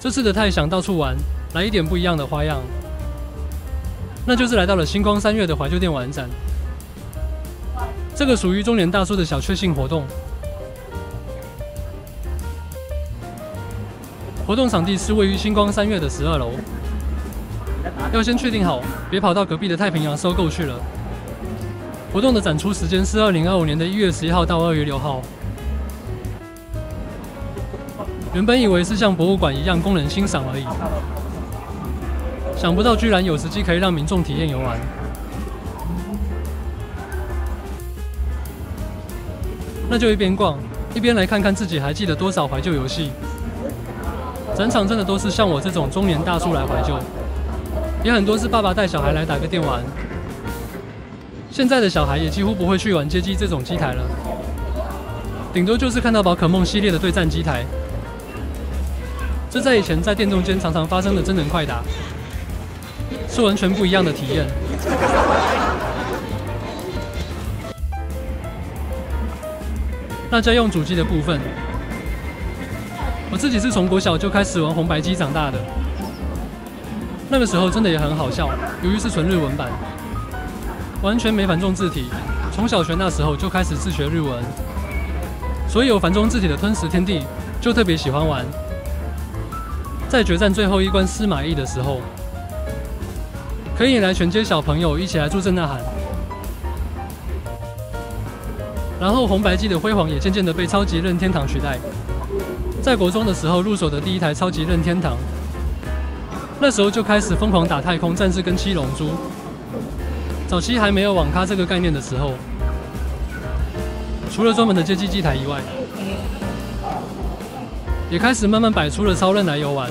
这次的太想到处玩，来一点不一样的花样，那就是来到了星光3月的怀旧电玩展。这个属于中年大叔的小确幸活动。活动场地是位于星光3月的12楼，要先确定好，别跑到隔壁的太平洋收购去了。活动的展出时间是2025年的1月11号到2月6号。原本以为是像博物馆一样供人欣赏而已，想不到居然有时机可以让民众体验游玩。那就一边逛，一边来看看自己还记得多少怀旧游戏。展场真的都是像我这种中年大叔来怀旧，也很多是爸爸带小孩来打个电玩。现在的小孩也几乎不会去玩街机这种机台了，顶多就是看到宝可梦系列的对战机台。这在以前在电动间常常发生的真人快打，是完全不一样的体验。那家用主机的部分，我自己是从国小就开始玩红白机长大的。那个时候真的也很好笑，由于是纯日文版，完全没繁中字体，从小学那时候就开始自学日文，所以有繁中字体的吞食天地就特别喜欢玩。在决战最后一关司马懿的时候，可以引来全街小朋友一起来助阵呐喊。然后红白机的辉煌也渐渐的被超级任天堂取代。在国中的时候入手的第一台超级任天堂，那时候就开始疯狂打太空战士跟七龙珠。早期还没有网咖这个概念的时候，除了专门的街机机台以外，也开始慢慢摆出了超任来游玩，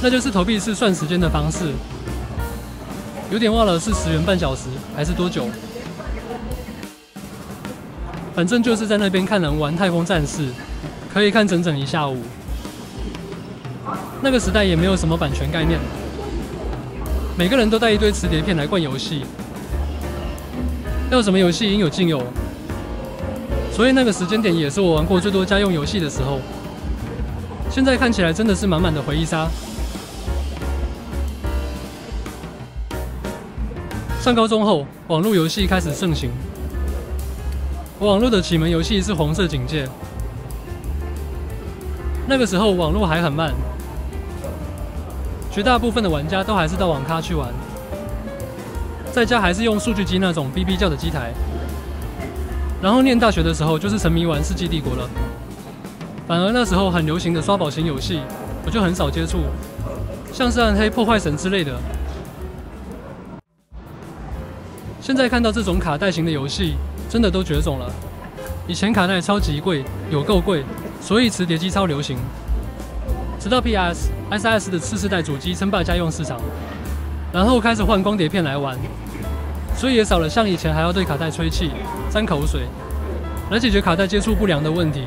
那就是投币式算时间的方式，有点忘了是10元半小时还是多久，反正就是在那边看人玩太空战士，可以看整整一下午。那个时代也没有什么版权概念，每个人都带一堆磁碟片来灌游戏，要什么游戏应有尽有。所以那个时间点也是我玩过最多家用游戏的时候。现在看起来真的是满满的回忆杀。上高中后，网络游戏开始盛行。我网络的启蒙游戏是《红色警戒》。那个时候网络还很慢，绝大部分的玩家都还是到网咖去玩，在家还是用数据机那种哔哔叫的机台。然后念大学的时候，就是沉迷玩《世纪帝国》了。反而那时候很流行的刷宝型游戏，我就很少接触，像是《暗黑破坏神》之类的。现在看到这种卡带型的游戏，真的都绝种了。以前卡带超级贵，有够贵，所以磁碟机超流行。直到 PS、SIS 的次世代主机称霸家用市场，然后开始换光碟片来玩。所以也少了像以前还要对卡带吹气、沾口水，来解决卡带接触不良的问题。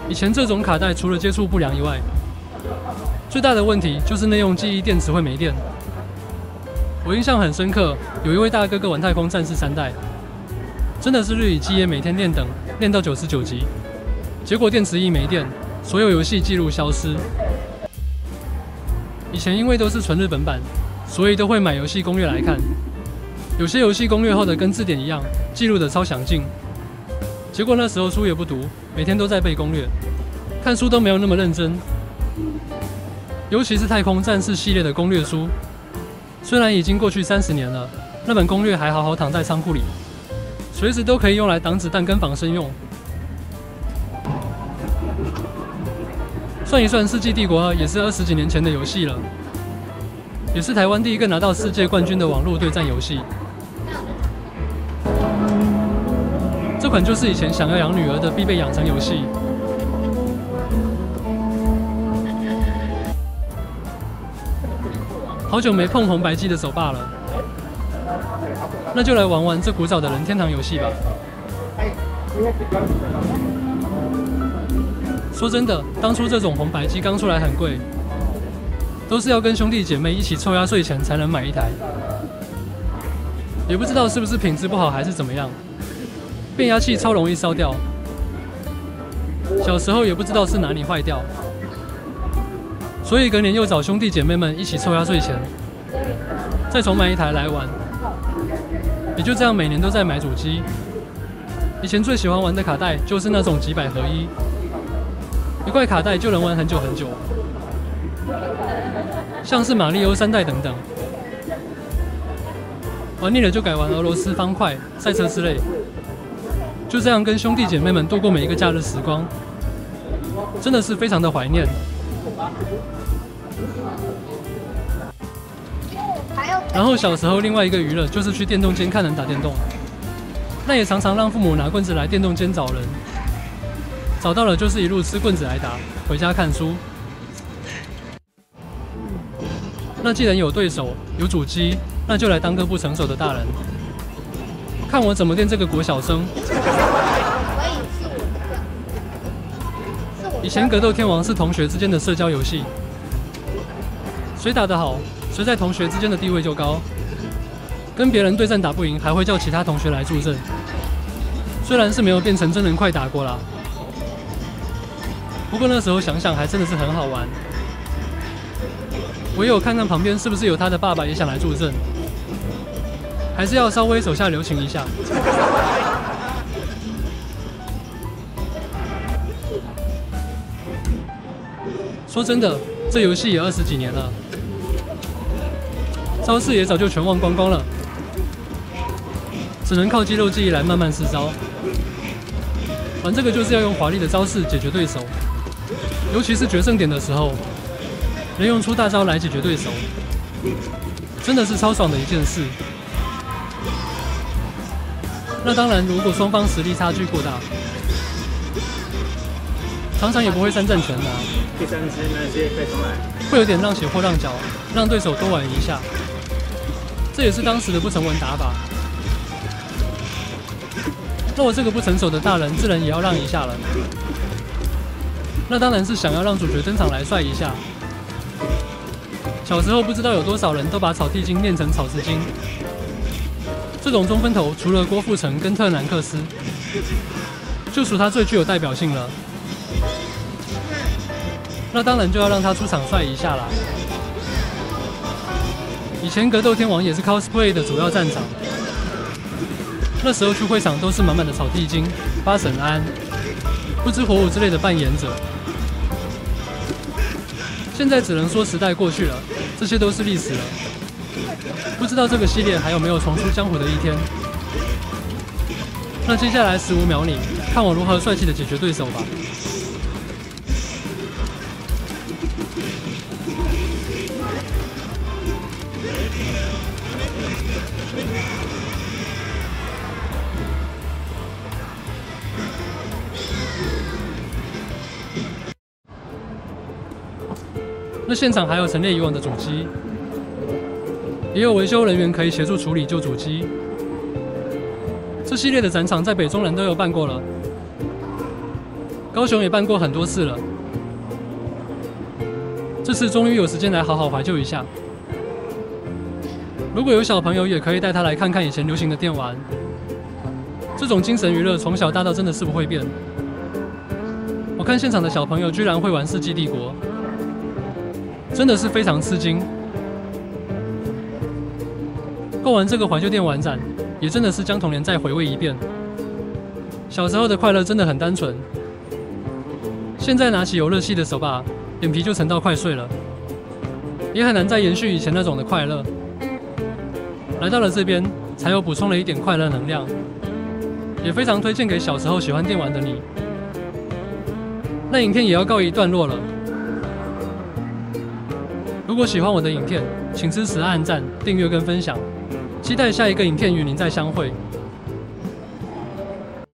以前这种卡带除了接触不良以外，最大的问题就是内用记忆电池会没电。我印象很深刻，有一位大哥哥玩太空战士3代，真的是日以继夜，每天练等，练到99级，结果电池一没电，所有游戏记录消失。以前因为都是纯日本版，所以都会买游戏攻略来看。有些游戏攻略后的跟字典一样，记录的超详尽。结果那时候书也不读，每天都在背攻略，看书都没有那么认真。尤其是太空战士系列的攻略书，虽然已经过去30年了，那本攻略还好好躺在仓库里，随时都可以用来挡子弹跟防身用。算一算，《世纪帝国2》也是20几年前的游戏了，也是台湾第一个拿到世界冠军的网络对战游戏。这款就是以前想要养女儿的必备养成游戏。好久没碰红白机的手把了，那就来玩玩这古早的任天堂游戏吧。说真的，当初这种红白机刚出来很贵，都是要跟兄弟姐妹一起凑压岁钱才能买一台。也不知道是不是品质不好还是怎么样，变压器超容易烧掉。小时候也不知道是哪里坏掉，所以隔年又找兄弟姐妹们一起凑压岁钱，再重买一台来玩。也就这样，每年都在买主机。以前最喜欢玩的卡带就是那种几百合一，一块卡带就能玩很久很久，像是马里欧3代等等。玩腻了就改玩俄罗斯方块、赛车之类。就这样跟兄弟姐妹们度过每一个假日时光，真的是非常的怀念。然后小时候另外一个娱乐就是去电动间看人打电动，那也常常让父母拿棍子来电动间找人，找到了就是一路吃棍子挨打，回家看书。那既然有对手，有主机，那就来当个不成熟的大人，看我怎么电这个国小生。以前格斗天王是同学之间的社交游戏，谁打得好，谁在同学之间的地位就高。跟别人对战打不赢，还会叫其他同学来助阵。虽然是没有变成真人快打过啦，不过那时候想想还真的是很好玩。唯有看看旁边是不是有他的爸爸也想来助阵，还是要稍微手下留情一下。说真的，这游戏也20几年了，招式也早就全忘光光了，只能靠肌肉记忆来慢慢试招。玩这个就是要用华丽的招式解决对手，尤其是决胜点的时候，能用出大招来解决对手，真的是超爽的一件事。那当然，如果双方实力差距过大，常常也不会3战全拿。第3次那些可以重来，会有点让血或让脚，让对手多玩一下。这也是当时的不成文打法。那我这个不成熟的大人，自然也要让一下了。那当然是想要让主角登场来帅一下。小时候不知道有多少人都把草地精念成草字经。这种中分头，除了郭富城跟特南克斯，就属他最具有代表性了。那当然就要让他出场帅一下啦。以前格斗天王也是 cosplay 的主要战场，那时候去会场都是满满的草地精、八神庵、不知火舞之类的扮演者。现在只能说时代过去了，这些都是历史了。不知道这个系列还有没有重出江湖的一天？那接下来15秒里，看我如何帅气的解决对手吧。那现场还有陈列以往的主机，也有维修人员可以协助处理旧主机。这系列的展场在北中南都有办过了，高雄也办过很多次了。这次终于有时间来好好怀旧一下。如果有小朋友，也可以带他来看看以前流行的电玩。这种精神娱乐从小大到真的是不会变。我看现场的小朋友居然会玩《世纪帝国》。真的是非常吃惊。逛完这个怀旧电玩展，也真的是将童年再回味一遍。小时候的快乐真的很单纯，现在拿起游乐器的手把，脸皮就沉到快碎了，也很难再延续以前那种的快乐。来到了这边，才有补充了一点快乐能量，也非常推荐给小时候喜欢电玩的你。那影片也要告一段落了。如果喜欢我的影片，请支持按赞、订阅跟分享，期待下一个影片与您再相会。